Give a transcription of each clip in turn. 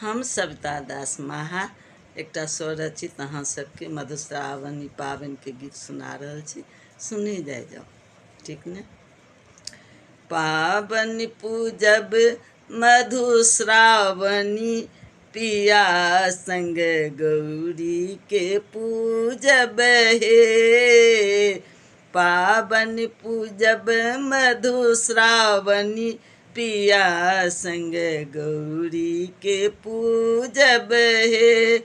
हम सविता दास माहा एकटा स्वरचित अहाँ सबके मधुश्रावणी पाबनि के गीत सुना रहल छी। सुनी जाय जाओ, ठीक ने। पाबनि पूजब मधुश्रावणी, पिया संग गौरी के पूजब हे। पाबनि पूजब मधुश्रावणी, पिया संग गौरी के पूजब हे।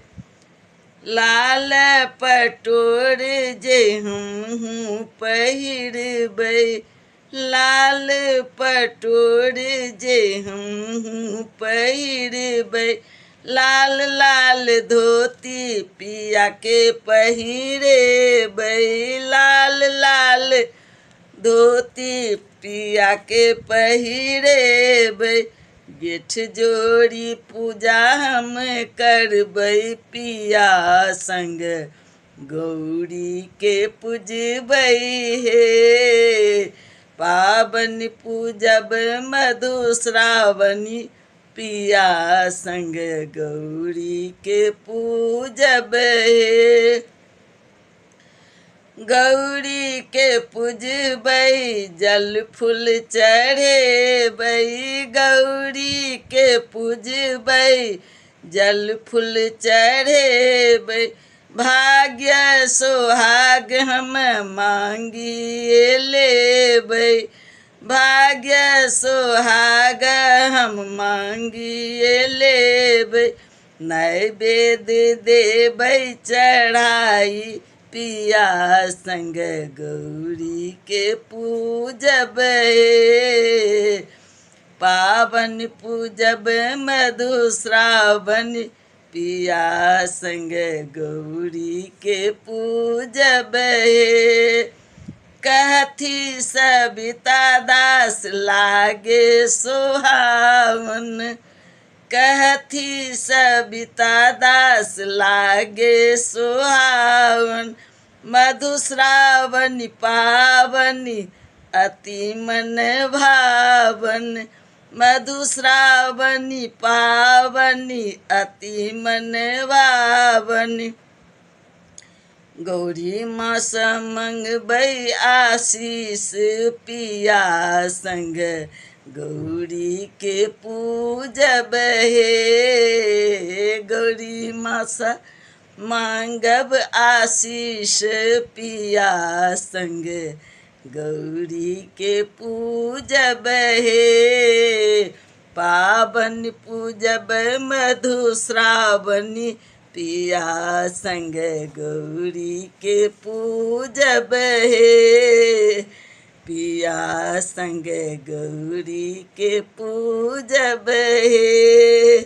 लाल पटोर जे हमहूँ पहिरबै, लाल पटोर जे हमहूँ पहिरबै। लाल लाल धोती पिया के पहिरेबै, लाल लाल धोती पिया के पहिरेबै। गेठ जोड़ी पूजा हम करबै, पिया संग गौरी के पूजबै हे। पाबनि पूजब मधुश्रावणी, पिया संग गौरी के पूजब हे। गौरी के पूजबै जल फूल चढ़ेबै, गौरी के पूजबै जल फूल चढ़ेबै। भाग्य सोहाग हम मांगिए लेबै, भाग्य सोहाग हम मांगिए लेबै। नैवेद्य देबै चढ़ाई, पिया संग गौरी के पूजब हे। पाबनि पूजब मधुश्रावणी, पिया संग गौरी के पूजब हे। कहथी सविता दास लागे सोहावन, कहथी सविता दास लागे सोहावन। मधुश्रावणी पावनी अति मन भावन, मधुश्रावणी पावनी अति मन भावन। गौरी माँ सँ मंगबै आशीष, पिया संग गौरी के पूजब हे। गौरी माँ सँ मांगब आशीष, पिया संग गौरी के पूजब हे। पाबनि पूजब मधुश्रावणी, पिया संग गौरी के पूजब हे। पिया संग गौरी के पूजब हे।